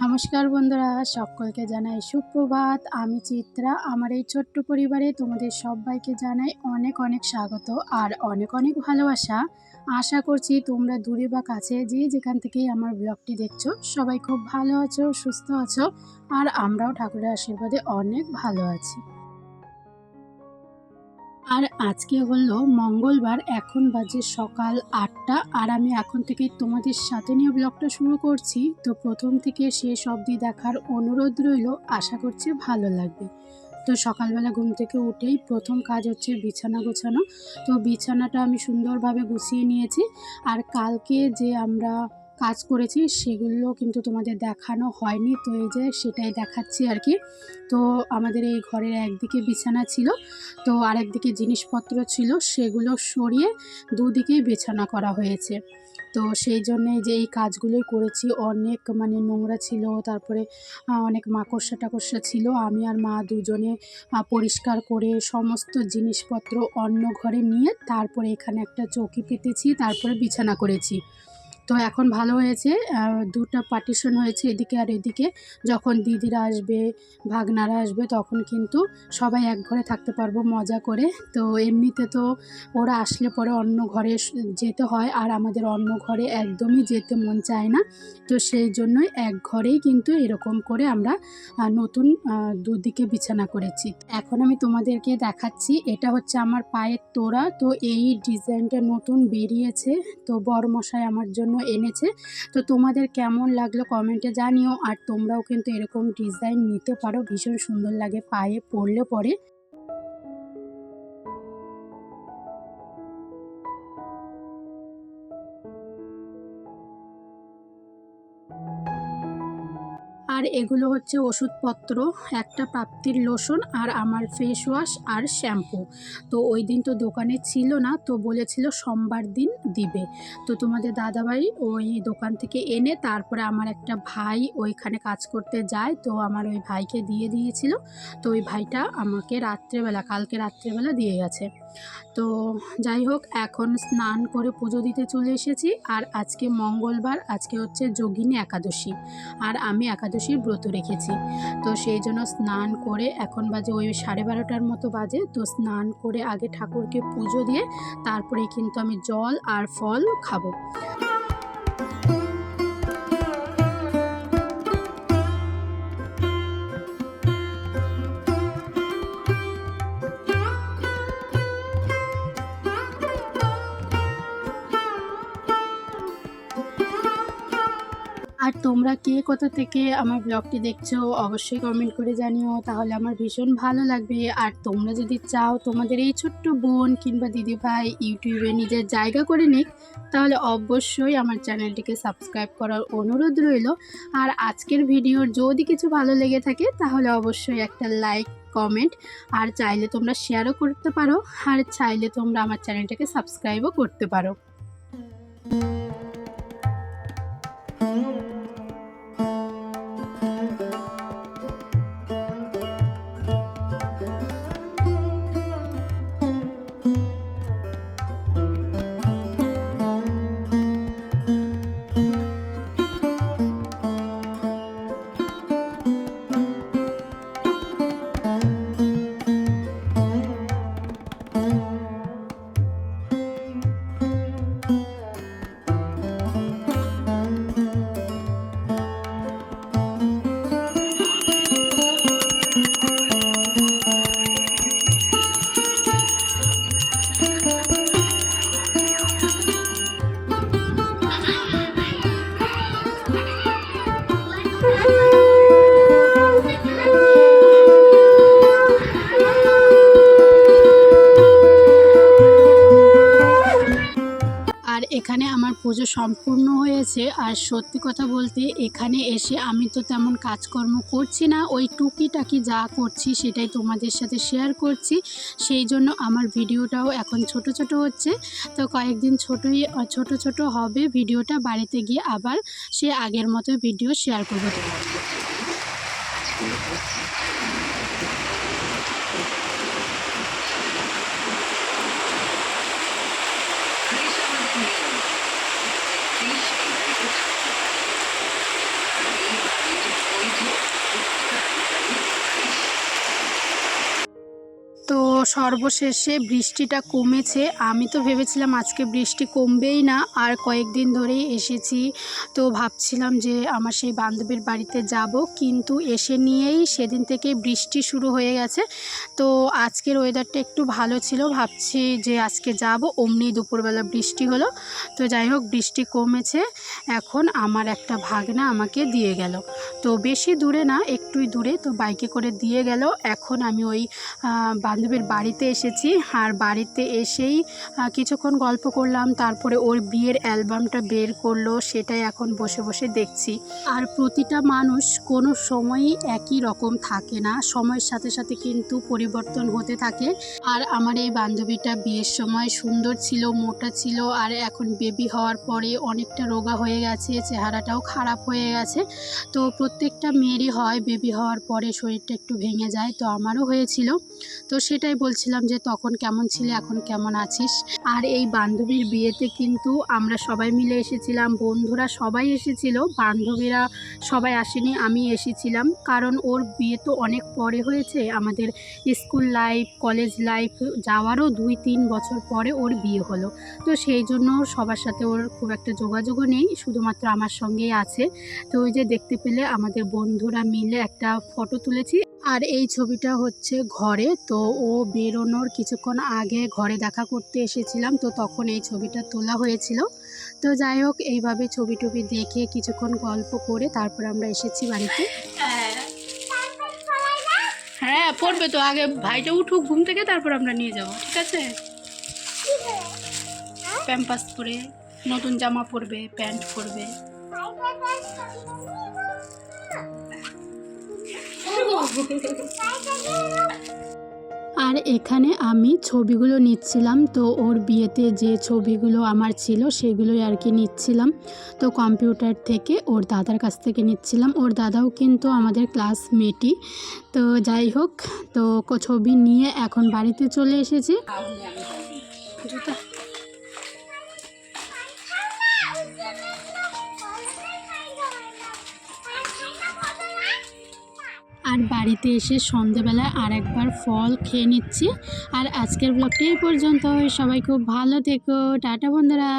নমস্কার বন্ধুরা, সকলকে জানাই সুপ্রভাত। আমি চিত্রা। আমার এই ছোট্ট পরিবারে তোমাদের সবাইকে জানাই অনেক অনেক স্বাগত আর অনেক অনেক ভালোবাসা। আশা করছি তোমরা দূরে বা কাছে যে যেখান থেকেই আমার ব্লগটি দেখছো সবাই খুব ভালো আছো, সুস্থ আছো, আর আমরাও ঠাকুরের আশীর্বাদে অনেক ভালো আছি। আর আজকে হলো মঙ্গলবার, এখন বাজে সকাল ৮টা, আর আমি এখন থেকে তোমাদের সাথে নিয়ে ব্লগটা শুরু করছি। তো প্রথম থেকে শেষ অবধি দেখার অনুরোধ রইল, আশা করছি ভালো লাগবে। তো সকালবেলা ঘুম থেকে উঠেই প্রথম কাজ হচ্ছে বিছানা গোছানো। তো বিছানাটা আমি সুন্দরভাবে গুছিয়ে নিয়েছি। আর কালকে যে আমরা কাজ করেছি সেগুলো কিন্তু তোমাদের দেখানো হয়নি, তো এই যে সেটাই দেখাচ্ছি আর কি। তো আমাদের এই ঘরের একদিকে বিছানা ছিল, তো আরেকদিকে জিনিসপত্র ছিল, সেগুলো সরিয়ে দুদিকেই বিছানা করা হয়েছে। তো সেই জন্যে যে এই কাজগুলোই করেছি, অনেক নোংরা ছিল, তারপরে অনেক মাকড়সা টাকড়সা ছিল। আমি আর মা দুজনে পরিষ্কার করে সমস্ত জিনিসপত্র অন্য ঘরে নিয়ে তারপরে এখানে একটা চৌকি পেতেছি, তারপরে বিছানা করেছি। তো এখন ভালো হয়েছে, দুটো পার্টিশন হয়েছে এদিকে আর এদিকে। যখন দিদিরা আসবে, ভাগনারা আসবে, তখন কিন্তু সবাই এক ঘরে থাকতে পারবো মজা করে। তো এমনিতে তো ওরা আসলে পরে অন্য ঘরে যেতে হয়, আর আমাদের অন্য ঘরে একদমই যেতে মন চায় না। তো সেই জন্যই এক ঘরেই কিন্তু এরকম করে আমরা নতুন দুদিকে বিছানা করেছি। এখন আমি তোমাদেরকে দেখাচ্ছি, এটা হচ্ছে আমার পায়ের তোড়া। তো এই ডিজাইনটা নতুন বেরিয়েছে, তো বড়মশাই আমার জন্য এনেছে। তো তোমাদের কেমন লাগলো কমেন্টে জানিও, আর তোমরাও কিন্তু এরকম ডিজাইন নিতে পারো, ভীষণ সুন্দর লাগে পায়ে পরলে পরে। আর এগুলো হচ্ছে ওষুধপত্র, একটা প্রাপ্তির লোশন আর আমার ফেস ওয়াশ আর শ্যাম্পু। তো ওই দিন তো দোকানে ছিল না, তো বলেছিল সোমবার দিন দিবে। তো তোমাদের দাদাভাই ওই দোকান থেকে এনে তারপরে আমার একটা ভাই ওইখানে কাজ করতে যায়, তো আমার ওই ভাইকে দিয়ে দিয়েছিল। তো ওই ভাইটা আমাকে কালকে রাত্রেবেলা দিয়ে গেছে। তো যাই হোক, এখন স্নান করে পুজো দিতে চলে এসেছি। আর আজকে মঙ্গলবার, আজকে হচ্ছে যোগিনী একাদশী, আর আমি একাদশীর ব্রত রেখেছি। তো সেই জন্য স্নান করে এখন বাজে ওই 12:30টার মতো বাজে। তো স্নান করে আগে ঠাকুরকে পুজো দিয়ে তারপরে কিন্তু আমি জল আর ফল খাবো। আর তোমরা কে কোথা থেকে আমার ব্লগটি দেখছো অবশ্যই কমেন্ট করে জানিও, তাহলে আমার ভীষণ ভালো লাগবে। আর তোমরা যদি চাও তোমাদের এই ছোট্ট বোন কিংবা দিদিভাই ইউটিউবে নিজের জায়গা করে নিক, তাহলে অবশ্যই আমার চ্যানেলটিকে সাবস্ক্রাইব করার অনুরোধ রইল। আর আজকের ভিডিওর যদি কিছু ভালো লেগে থাকে তাহলে অবশ্যই একটা লাইক, কমেন্ট, আর চাইলে তোমরা শেয়ারও করতে পারো, আর চাইলে তোমরা আমার চ্যানেলটাকে সাবস্ক্রাইবও করতে পারো। আর এখানে আমার পুজো সম্পূর্ণ হয়েছে। আর সত্যি কথা বলতে এখানে এসে আমি তো তেমন কাজকর্ম করছি না, ওই টুকিটাকি যা করছি সেটাই তোমাদের সাথে শেয়ার করছি। সেই জন্য আমার ভিডিওটাও এখন ছোট ছোট হচ্ছে। তো কয়েকদিন ছোট ছোট হবে ভিডিওটা, বাড়িতে গিয়ে আবার সে আগের মতো ভিডিও শেয়ার করবো। সর্বশেষে বৃষ্টিটা কমেছে। আমি তো ভেবেছিলাম আজকে বৃষ্টি কমবেই না, আর কয়েকদিন ধরেই এসেছি। তো ভাবছিলাম যে আমার সেই বান্ধবীর বাড়িতে যাব, কিন্তু এসে নিয়েই সেদিন থেকে বৃষ্টি শুরু হয়ে গেছে। তো আজকের ওয়েদারটা একটু ভালো ছিল, ভাবছি যে আজকে যাব, অমনি দুপুরবেলা বৃষ্টি হলো। তো যাই হোক, বৃষ্টি কমেছে। এখন আমার একটা ভাগনা আমাকে দিয়ে গেল, তো বেশি দূরে না, একটুই দূরে, তো বাইকে করে দিয়ে গেল। এখন আমি ওই বান্ধবীর বাড়িতে এসেছি, আর বাড়িতে এসেই কিছুক্ষণ গল্প করলাম। তারপরে ওর বিয়ের অ্যালবামটা বের করলো, সেটাই এখন বসে বসে দেখছি। আর প্রতিটা মানুষ কোনো সময়ই একই রকম থাকে না, সময়ের সাথে সাথে কিন্তু পরিবর্তন হতে থাকে। আর আমার এই বান্ধবীটা বিয়ের সময় সুন্দর ছিল, মোটা ছিল, আর এখন বেবি হওয়ার পরে অনেকটা রোগা হয়ে গেছে, চেহারাটাও খারাপ হয়ে গেছে। তো প্রত্যেকটা মেয়েরই হয়, বেবি হওয়ার পরে শরীরটা একটু ভেঙে যায়, তো আমারও হয়েছিল। তো সেটাই বলছিলাম যে তখন কেমন ছিলে, এখন কেমন আছিস। আর এই বান্ধবীর বিয়েতে কিন্তু আমরা সবাই মিলে এসেছিলাম, বন্ধুরা সবাই এসেছিল, বান্ধবীরা সবাই আসেনি, আমি এসেছিলাম। কারণ ওর বিয়ে তো অনেক পরে হয়েছে, আমাদের স্কুল লাইফ কলেজ লাইফ যাওয়ারও 2-3 বছর পরে ওর বিয়ে হলো। তো সেই জন্য সবার সাথে ওর খুব একটা যোগাযোগও নেই, শুধুমাত্র আমার সঙ্গেই আছে। তো ওই যে দেখতে পেলে আমাদের বন্ধুরা মিলে একটা ফটো তুলেছি। আর এই ছবিটা হচ্ছে ঘরে, তো ও বেরোনোর কিছুক্ষণ আগে ঘরে দেখা করতে এসেছিলাম, তো তখন এই ছবিটা তোলা হয়েছিল। তো যাই হোক, এইভাবে ছবি টবি দেখে কিছুক্ষণ গল্প করে তারপর আমরা এসেছি বাড়িতে। হ্যাঁ পড়বে তো, আগে ভাইটা উঠুক ঘুম থেকে, তারপর আমরা নিয়ে যাব, ঠিক আছে? প্যাম্পাস পরে নতুন জামা পরবে, প্যান্ট পরবে। আর এখানে আমি ছবিগুলো নিচ্ছিলাম, তো ওর বিয়েতে যে ছবিগুলো আমার ছিল সেগুলোই আর কি নিচ্ছিলাম। তো কম্পিউটার থেকে ওর দাদার কাছ থেকে নিচ্ছিলাম, ওর দাদাও কিন্তু আমাদের ক্লাসমেটই। তো যাই হোক, তো ছবি নিয়ে এখন বাড়িতে চলে এসেছি। জুতা আর বাড়িতে এসে সন্ধেবেলায় আর একবার ফল খেয়ে নিচ্ছি। আর আজকের ব্লগটা এই পর্যন্ত, সবাই খুব ভালো থেকো, টাটা বন্ধুরা।